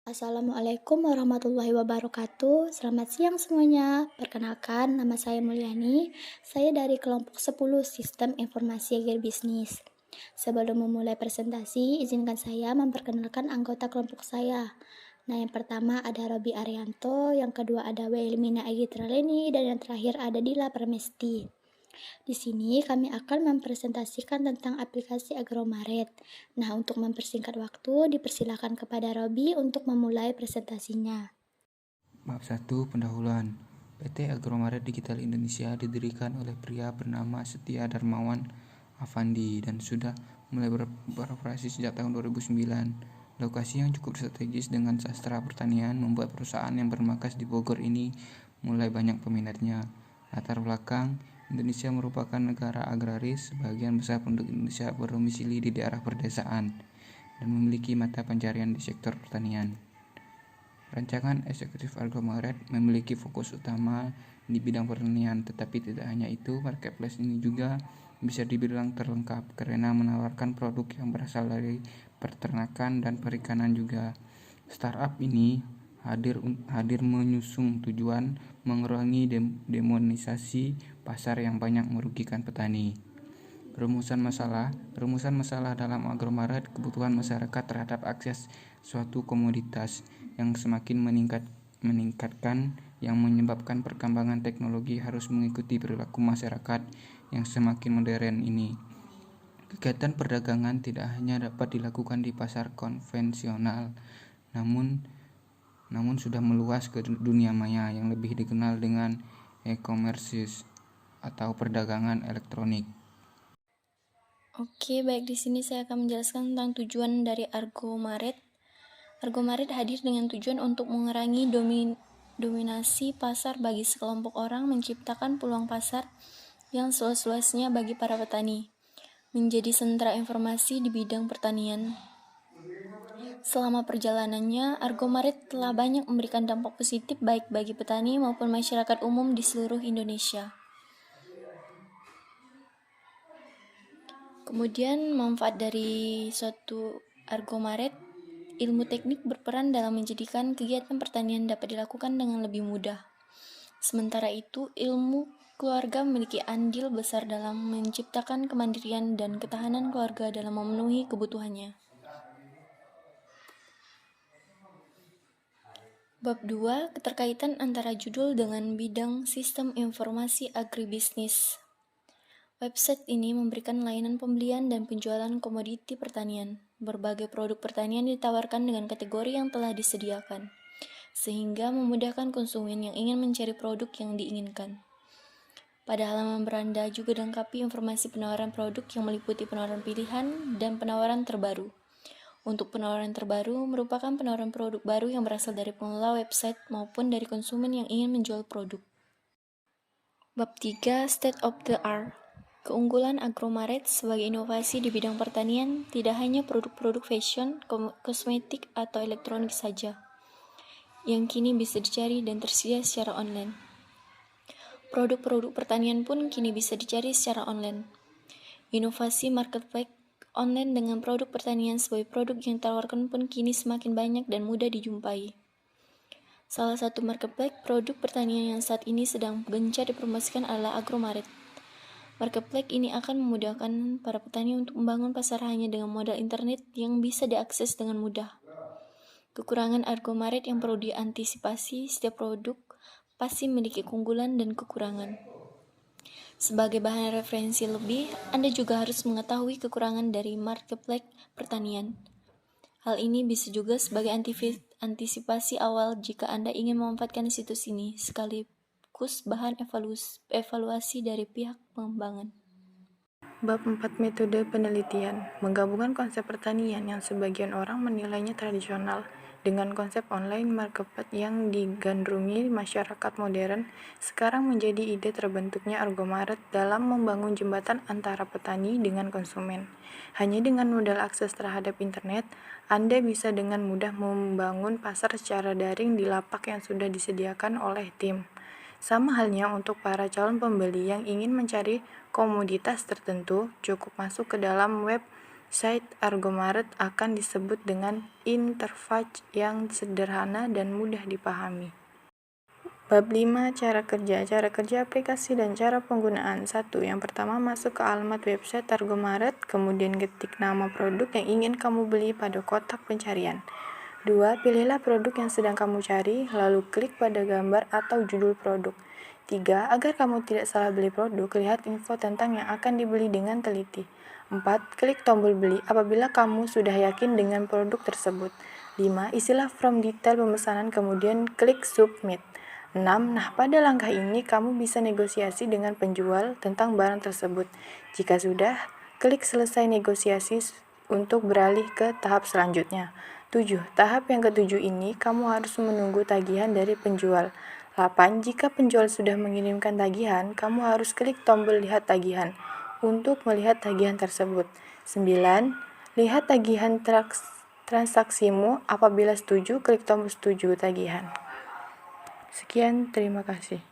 Assalamualaikum warahmatullahi wabarakatuh. Selamat siang semuanya. Perkenalkan, nama saya Mulyani. Saya dari kelompok 10 Sistem Informasi Agribisnis. Sebelum memulai presentasi, izinkan saya memperkenalkan anggota kelompok saya. Nah, yang pertama ada Robi Arianto, yang kedua ada Welmina Agitraleni, dan yang terakhir ada Dila Permesti. Di sini kami akan mempresentasikan tentang aplikasi Agromaret. Nah, untuk mempersingkat waktu, dipersilakan kepada Robi untuk memulai presentasinya. Bab 1 Pendahuluan. PT Agromaret Digital Indonesia didirikan oleh pria bernama Setia Darmawan Afandi dan sudah mulai beroperasi sejak tahun 2009. Lokasi yang cukup strategis dengan sastra pertanian membuat perusahaan yang bermarkas di Bogor ini mulai banyak peminatnya. Latar belakang, Indonesia merupakan negara agraris, sebagian besar penduduk Indonesia berdomisili di daerah pedesaan dan memiliki mata pencarian di sektor pertanian. Rancangan eksekutif Agromaret memiliki fokus utama di bidang pertanian, tetapi tidak hanya itu, marketplace ini juga bisa dibilang terlengkap karena menawarkan produk yang berasal dari peternakan dan perikanan juga. Startup ini hadir menyusung tujuan mengurangi demonisasi pasar yang banyak merugikan petani. Rumusan masalah dalam Agromaret, kebutuhan masyarakat terhadap akses suatu komoditas yang semakin meningkatkan yang menyebabkan perkembangan teknologi harus mengikuti perilaku masyarakat yang semakin modern ini. Kegiatan perdagangan tidak hanya dapat dilakukan di pasar konvensional, namun sudah meluas ke dunia maya yang lebih dikenal dengan e-commerce atau perdagangan elektronik. Oke, baik, di sini saya akan menjelaskan tentang tujuan dari Agromaret. Agromaret hadir dengan tujuan untuk mengurangi dominasi pasar bagi sekelompok orang, menciptakan peluang pasar yang seluas-luasnya bagi para petani, menjadi sentra informasi di bidang pertanian. Selama perjalanannya, Agromaret telah banyak memberikan dampak positif baik bagi petani maupun masyarakat umum di seluruh Indonesia. Kemudian manfaat dari suatu Agromaret, ilmu teknik berperan dalam menjadikan kegiatan pertanian dapat dilakukan dengan lebih mudah. Sementara itu, ilmu keluarga memiliki andil besar dalam menciptakan kemandirian dan ketahanan keluarga dalam memenuhi kebutuhannya. Bab 2, keterkaitan antara judul dengan bidang sistem informasi agribisnis. Website ini memberikan layanan pembelian dan penjualan komoditi pertanian. Berbagai produk pertanian ditawarkan dengan kategori yang telah disediakan, sehingga memudahkan konsumen yang ingin mencari produk yang diinginkan. Pada halaman beranda juga dilengkapi informasi penawaran produk yang meliputi penawaran pilihan dan penawaran terbaru. Untuk penawaran terbaru merupakan penawaran produk baru yang berasal dari pengelola website maupun dari konsumen yang ingin menjual produk. Bab 3, State of the Art. Keunggulan Agromaret sebagai inovasi di bidang pertanian tidak hanya produk-produk fashion, kosmetik, atau elektronik saja, yang kini bisa dicari dan tersedia secara online. Produk-produk pertanian pun kini bisa dicari secara online. Inovasi marketplace online dengan produk pertanian sebagai produk yang ditawarkan pun kini semakin banyak dan mudah dijumpai. Salah satu marketplace produk pertanian yang saat ini sedang gencar dipromosikan adalah Agromaret. Marketplace ini akan memudahkan para petani untuk membangun pasar hanya dengan modal internet yang bisa diakses dengan mudah. Kekurangan Agromaret yang perlu diantisipasi, setiap produk pasti memiliki keunggulan dan kekurangan. Sebagai bahan referensi lebih, Anda juga harus mengetahui kekurangan dari marketplace pertanian. Hal ini bisa juga sebagai antisipasi awal jika Anda ingin memanfaatkan situs ini, sekaligus bahan evaluasi dari pihak pengembangan. Bab 4 Metode penelitian menggabungkan konsep pertanian yang sebagian orang menilainya tradisional dengan konsep online marketplace yang digandrungi masyarakat modern sekarang menjadi ide terbentuknya Agromaret dalam membangun jembatan antara petani dengan konsumen. Hanya dengan modal akses terhadap internet, Anda bisa dengan mudah membangun pasar secara daring di lapak yang sudah disediakan oleh tim. Sama halnya untuk para calon pembeli yang ingin mencari komoditas tertentu, cukup masuk ke dalam web Site Argomaret akan disebut dengan interface yang sederhana dan mudah dipahami. Bab 5. Cara kerja. Cara kerja aplikasi dan cara penggunaan. 1. Yang pertama, masuk ke alamat website Argomaret, kemudian ketik nama produk yang ingin kamu beli pada kotak pencarian. 2. Pilihlah produk yang sedang kamu cari, lalu klik pada gambar atau judul produk. 3. Agar kamu tidak salah beli produk, lihat info tentang yang akan dibeli dengan teliti. 4. Klik tombol beli apabila kamu sudah yakin dengan produk tersebut. 5. Isilah form detail pemesanan kemudian klik submit. 6. Nah, pada langkah ini kamu bisa negosiasi dengan penjual tentang barang tersebut. Jika sudah, klik selesai negosiasi untuk beralih ke tahap selanjutnya. 7. Tahap yang ketujuh ini kamu harus menunggu tagihan dari penjual. 8. Jika penjual sudah mengirimkan tagihan, kamu harus klik tombol lihat tagihan untuk melihat tagihan tersebut. 9. Lihat tagihan transaksimu. Apabila setuju, klik tombol setuju tagihan. Sekian, terima kasih.